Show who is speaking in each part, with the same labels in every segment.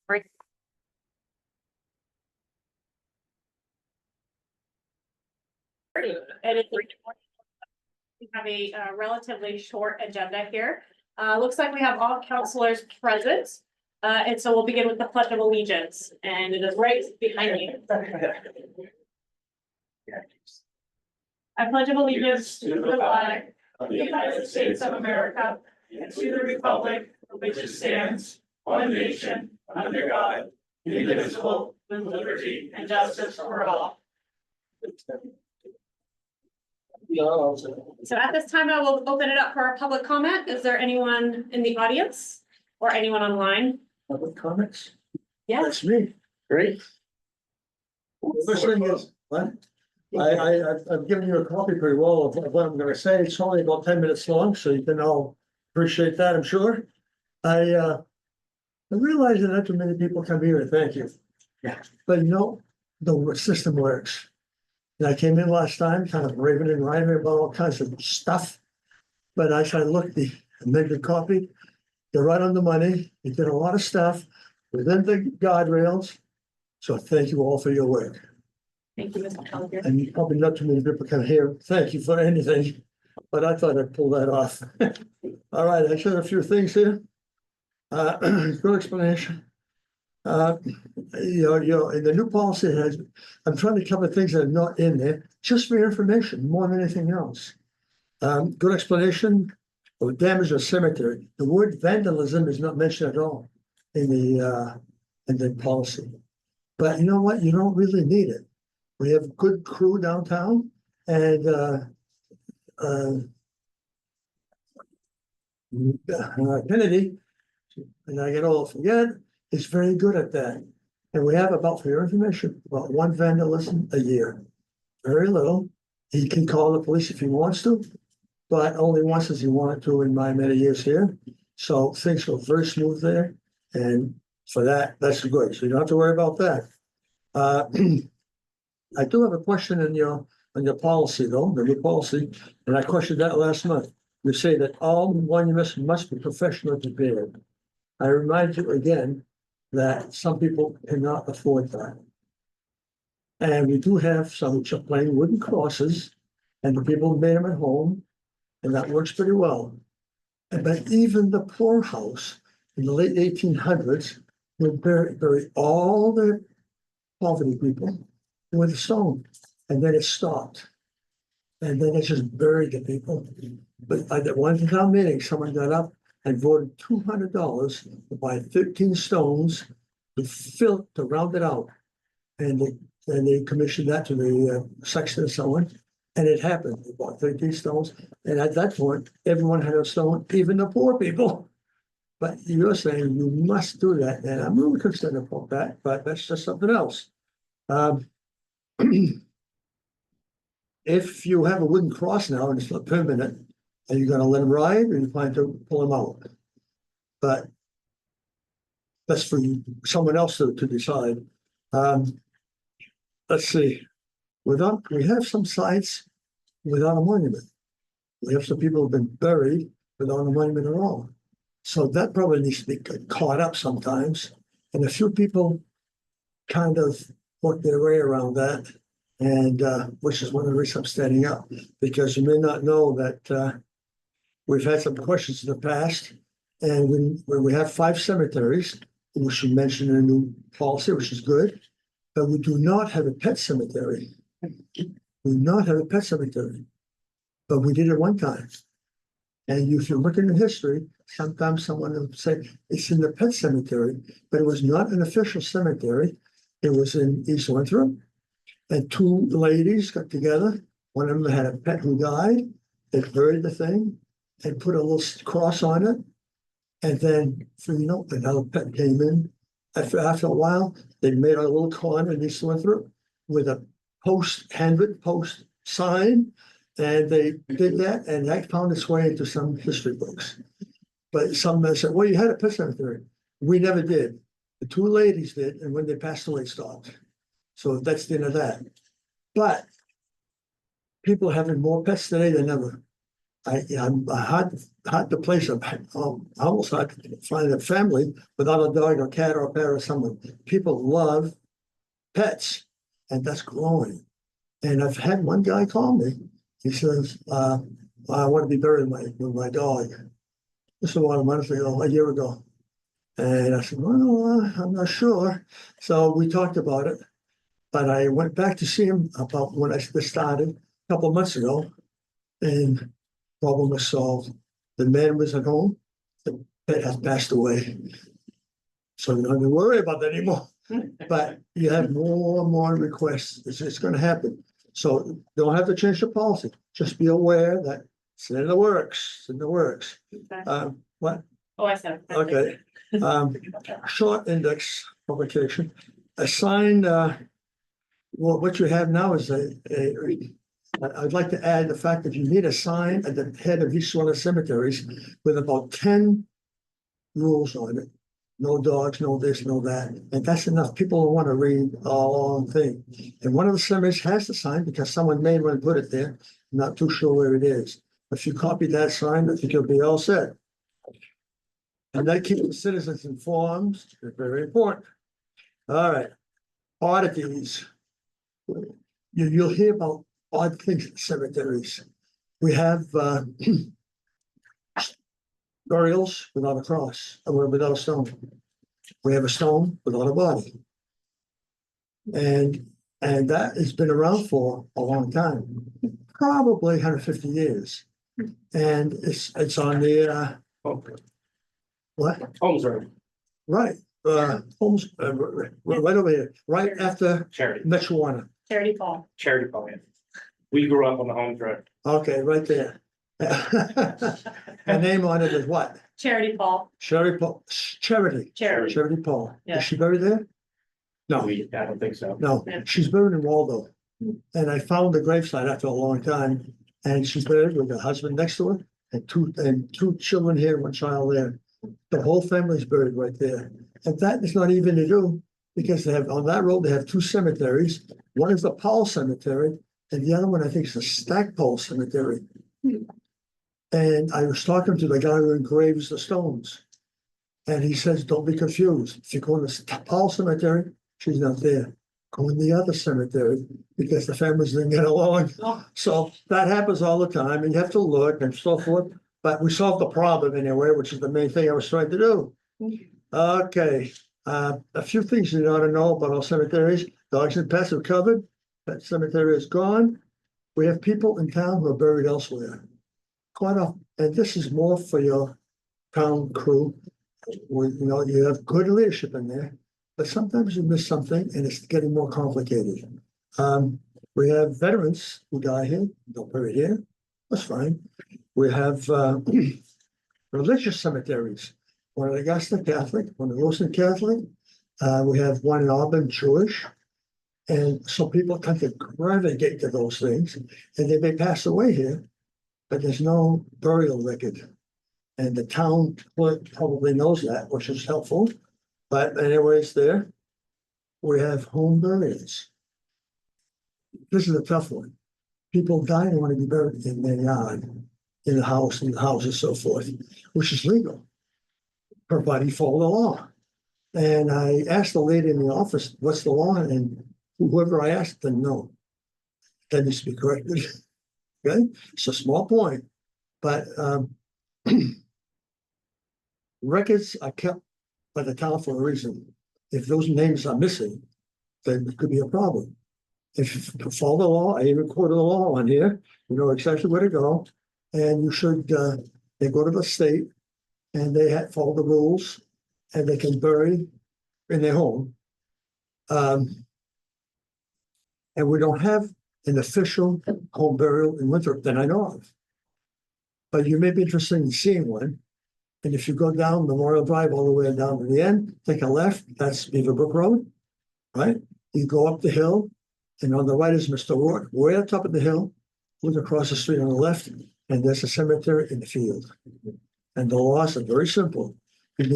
Speaker 1: Right. And it's we have a relatively short agenda here. Looks like we have all counselors present. And so we'll begin with the Pledge of Allegiance, and it is right behind you. I pledge allegiance to the flag of the United States of America and to the republic for which it stands, one nation, under God, indivisible, with liberty and justice for all. So at this time, I will open it up for a public comment. Is there anyone in the audience or anyone online?
Speaker 2: Public comments?
Speaker 1: Yeah.
Speaker 2: That's me.
Speaker 3: Great.
Speaker 2: First thing is, what? I've given you a copy pretty well of what I'm gonna say. It's only about 10 minutes long, so you can all appreciate that, I'm sure. I realize that not too many people come here and thank you.
Speaker 3: Yeah.
Speaker 2: But you know, the system works. And I came in last time, kind of raving and raving about all kinds of stuff. But as I looked, the amended copy, they're right on the money. You did a lot of stuff within the guardrails. So thank you all for your work.
Speaker 1: Thank you, Mr. Collier.
Speaker 2: And probably not too many people can hear, thank you for anything, but I thought I'd pull that off. All right, I said a few things here. Good explanation. In the new policy has, I'm trying to cover things that are not in there, just for your information, more than anything else. Good explanation of damage of cemetery. The word vandalism is not mentioned at all in the policy. But you know what? You don't really need it. We have a good crew downtown and Kennedy, and I get all forget, is very good at that. And we have about, for your information, about one vandalism a year. Very little. He can call the police if he wants to, but only once as he wanted to in my many years here. So things go very smooth there. And for that, that's good. So you don't have to worry about that. I do have a question on your policy though, the new policy, and I questioned that last month. You say that all monuments must be professionally prepared. I remind you again that some people cannot afford that. And we do have some which are plain wooden crosses, and the people made them at home, and that works pretty well. But even the poorhouse in the late 1800s would bury all the poverty people with a stone, and then it stopped. And then it just buried the people. But at one town meeting, someone got up and voted $200 to buy 13 stones to round it out. And they commissioned that to the sexton and so on. And it happened. They bought 13 stones. And at that point, everyone had a stone, even the poor people. But you're saying you must do that. And I'm really concerned about that, but that's just something else. If you have a wooden cross now and it's not permanent, are you gonna let them ride or you plan to pull them out? But that's for someone else to decide. Let's see. We have some sites without a monument. We have some people who've been buried without a monument at all. So that probably needs to be caught up sometimes. And a few people kind of work their way around that. And which is one of the reasons I'm standing up, because you may not know that we've had some questions in the past. And when we have 5 cemeteries, which you mentioned in a new policy, which is good, but we do not have a pet cemetery. We do not have a pet cemetery, but we did it one time. And if you look in the history, sometimes someone will say it's in the pet cemetery, but it was not an official cemetery. It was in East Winthrop. And 2 ladies got together. One of them had a pet who died. They buried the thing and put a little cross on it. And then, another pet came in. After a while, they made a little corner in East Winthrop with a handwritten post sign. And they did that, and that found its way into some history books. But some said, well, you had a pet cemetery. We never did. The 2 ladies did, and when they passed away, it stopped. So that's the end of that. But people are having more pets today than ever. I'm hard to place almost hard to find a family without a dog or cat or a bear or someone. People love pets, and that's growing. And I've had one guy call me. He says, I want to be buried with my dog. This was a month ago, a year ago. And I said, well, I'm not sure. So we talked about it. But I went back to see him about when I started a couple of months ago, and problem was solved. The man was at home. The pet has passed away. So you don't have to worry about that anymore. But you have more and more requests. It's going to happen. So don't have to change the policy. Just be aware that it's in the works. It's in the works.
Speaker 1: Okay.
Speaker 2: What?
Speaker 1: Oh, I said.
Speaker 2: Okay. Short index publication. Assign, well, what you have now is I'd like to add the fact that you need a sign at the head of each one of the cemeteries with about 10 rules on it. No dogs, no this, no that. And that's enough. People don't want to read a long thing. And one of the cemeteries has the sign because someone made one and put it there. I'm not too sure where it is. If you copy that sign, I think you'll be all set. And that keeps the citizens informed. It's very important. All right. Oddities. You'll hear about odd things in cemeteries. We have burials without a cross, or without a stone. We have a stone without a body. And that has been around for a long time, probably 150 years. And it's on the what?
Speaker 3: Homes Road,
Speaker 2: Right. Homes right over here, right after
Speaker 3: Charity,
Speaker 2: Mechuana.
Speaker 1: Charity Paul.
Speaker 3: Charity Plant. We grew up on the Homes Road.
Speaker 2: Okay, right there. The name on it is what?
Speaker 1: Charity Paul.
Speaker 2: Charity Paul, Charity Paul.
Speaker 1: Yeah.
Speaker 2: Is she buried there? No,
Speaker 3: I don't think so.
Speaker 2: no,
Speaker 1: Yeah.
Speaker 2: she's buried in Waldo. And I found the gravesite after a long time, and she's buried with her husband next to her, and two children here, one child there. The whole family's buried right there. And that is not even to do, because they have, on that road, they have two cemeteries. One is the Powell Cemetery, and the other one, I think, is the Stackpole Cemetery. And I was talking to the guy who engraves the stones. And he says, don't be confused. If you go in the Powell Cemetery, she's not there. Go in the other cemetery, because the families didn't get along.
Speaker 1: Oh.
Speaker 2: So that happens all the time, and you have to look and so forth. But we solved the problem anyway, which is the main thing I was trying to do. Okay, a few things you ought to know about our cemeteries. Dogs and pets are covered. That cemetery is gone. We have people in town who are buried elsewhere. Quite often, and this is more for your town crew. You have good leadership in there, but sometimes you miss something and it's getting more complicated. We have veterans who die here, don't bury here. That's fine. We have religious cemeteries. One at Augusta Catholic, one at Wilson Catholic. We have one in Auburn Jewish. And some people tend to gravitate to those things, and they may pass away here, but there's no burial record. And the town clerk probably knows that, which is helpful. But anyways, there we have home burials. This is a tough one. People die and want to be buried in their yard, in the house, and so forth, which is legal, provided you follow the law. And I asked the lady in the office, what's the law? And whoever I asked didn't know. That needs to be corrected. Okay, it's a small point, but records are kept by the town for a reason. If those names are missing, then it could be a problem. If you follow the law, I even quoted the law on here, you know exactly where to go. And you should, they go to the state and they follow the rules and they can bury in their home. And we don't have an official home burial in Winthrop that I know of. But you may be interested in seeing one. And if you go down Memorial Drive all the way down to the end, take a left, that's Beaverbrook Road, right? You go up the hill, and on the right is Mr. Rourke, way at the top of the hill, look across the street on the left, and there's a cemetery in the field. And the laws are very simple. We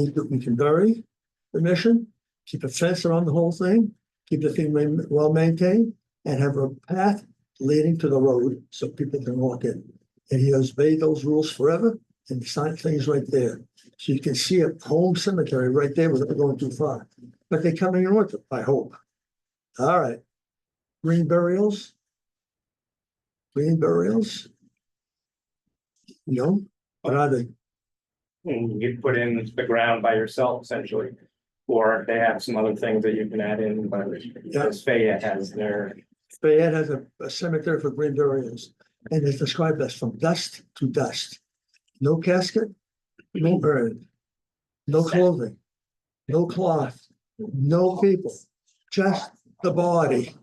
Speaker 2: can bury the mission, keep a fence around the whole thing, keep the thing well maintained, and have a path leading to the road so people can walk in. And he has obeyed those rules forever, and he signed things right there. So you can see a home cemetery right there without going too far. But they're coming north, I hope. All right. Green burials. Green burials. No, what are they?
Speaker 3: And you put in the ground by yourself essentially. Or they have some other things that you can add in, but as Fayette has their,
Speaker 2: Fayette has a cemetery for green burials, and it's described as from dust to dust. No casket, no urn, no clothing, no cloth, no people, just the body.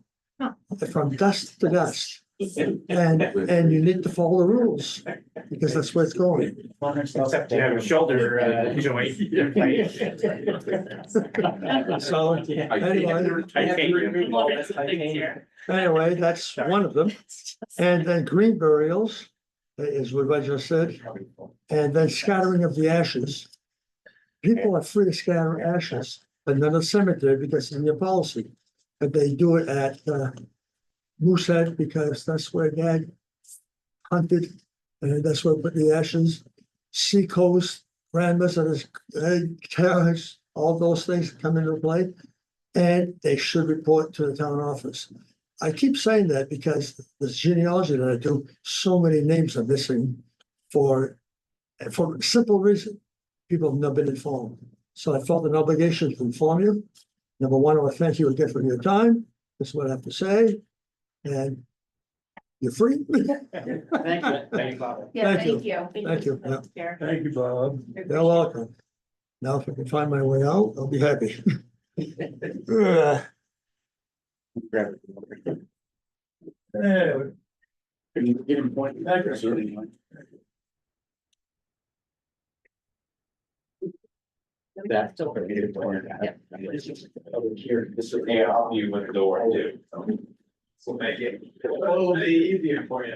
Speaker 2: From dust to dust. And you need to follow the rules, because that's where it's going.
Speaker 3: except you have a shoulder joint.
Speaker 2: So, anyway, that's one of them. And then green burials is what I just said. And then scattering of the ashes. People are free to scatter ashes, but not a cemetery because it's in your policy. But they do it at Moosehead because that's where Dad hunted, and that's where we put the ashes. Seacoast, Grand Mesa, Terrace, all those things come into play, and they should report to the town office. I keep saying that because the genealogy that I do, so many names are missing for a simple reason. People have not been informed. So I felt an obligation to inform you. Number one, I want to thank you again for your time. That's what I have to say. And you're free.
Speaker 3: Thank you. Thank you, Bob.
Speaker 1: Yeah,
Speaker 2: Thank you.
Speaker 1: thank you.
Speaker 2: Thank you. Yeah.
Speaker 1: Yeah.
Speaker 2: Thank you, Bob. You're welcome. Now, if I can find my way out, I'll be happy.
Speaker 4: That's over here. Over here, this is, yeah, I'll be with the door too. So make it a little bit easier for you.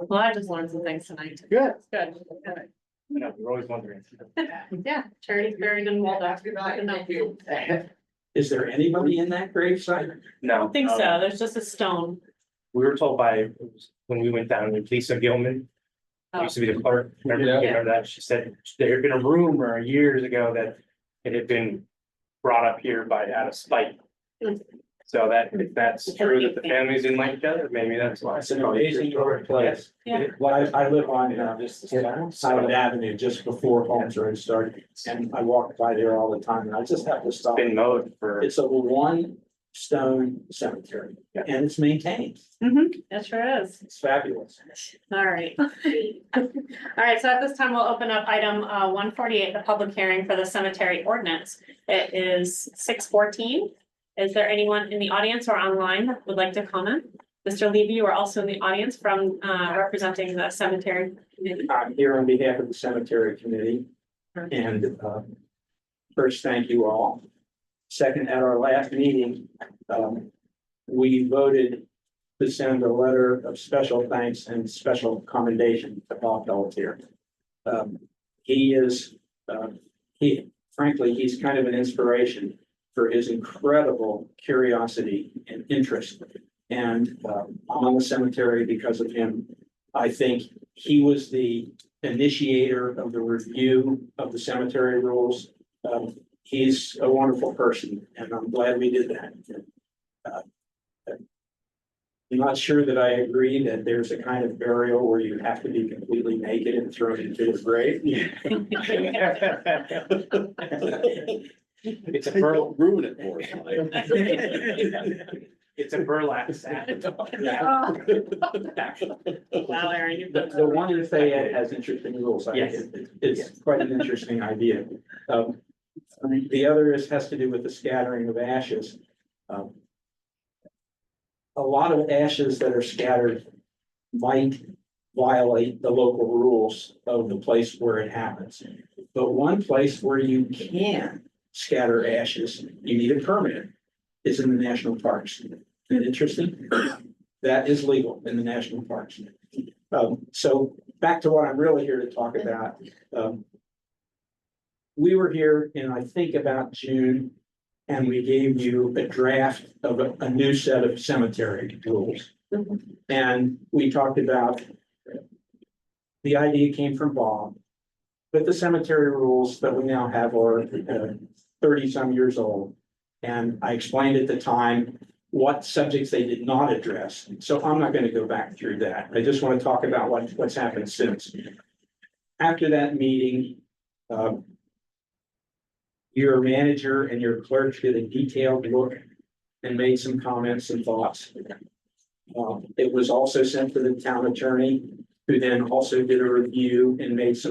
Speaker 1: Well, I just learned some things tonight.
Speaker 3: Good.
Speaker 1: Good.
Speaker 3: No, we're always wondering.
Speaker 1: Yeah, charity's buried in Waldo.
Speaker 4: Is there anybody in that gravesite?
Speaker 3: No.
Speaker 1: I don't think so. There's just a stone.
Speaker 3: We were told by, when we went down with Lisa Gilman, who used to be the clerk, remember that? She said there had been a rumor years ago that it had been brought up here by out of spite. So that, if that's true that the families didn't like each other, maybe that's why.
Speaker 4: It's an amazing place.
Speaker 1: Yeah.
Speaker 4: Well, I live on South Avenue just before Holmes Road started, and I walk by there all the time, and I just have to stop.
Speaker 3: Been mowed for,
Speaker 4: It's a one stone cemetery, and it's maintained.
Speaker 1: It sure is.
Speaker 4: It's fabulous.
Speaker 1: All right. All right, so at this time, we'll open up item 148, the public hearing for the cemetery ordinance. It is 6:14. Is there anyone in the audience or online that would like to comment? Mr. Levy, you are also in the audience from representing the cemetery committee.
Speaker 4: I'm here on behalf of the cemetery committee, and first, thank you all. Second, at our last meeting, we voted to send a letter of special thanks and special commendation to Bob Pelletier. He is, frankly, he's kind of an inspiration for his incredible curiosity and interest. And I'm on the cemetery because of him. I think he was the initiator of the review of the cemetery rules. He's a wonderful person, and I'm glad we did that. I'm not sure that I agree that there's a kind of burial where you have to be completely naked and thrown into the grave.
Speaker 3: it's a burl,
Speaker 4: Ruin it for us.
Speaker 3: it's a burlap sack.
Speaker 1: Wow, Aaron, you've done.
Speaker 4: The one in Fayette has interesting rules.
Speaker 3: Yes.
Speaker 4: It's quite an interesting idea. The other has to do with the scattering of ashes. A lot of ashes that are scattered might violate the local rules of the place where it happens. But one place where you can scatter ashes, you need a permit, is in the national parks. Isn't it interesting? That is legal in the national parks. So back to what I'm really here to talk about. We were here in, I think, about June, and we gave you a draft of a new set of cemetery rules. And we talked about, the idea came from Bob, but the cemetery rules that we now have are 30-some years old. And I explained at the time what subjects they did not address. So I'm not going to go back through that. I just want to talk about what's happened since. After that meeting, your manager and your clerk did a detailed look and made some comments and thoughts. It was also sent to the town attorney, who then also did a review and made some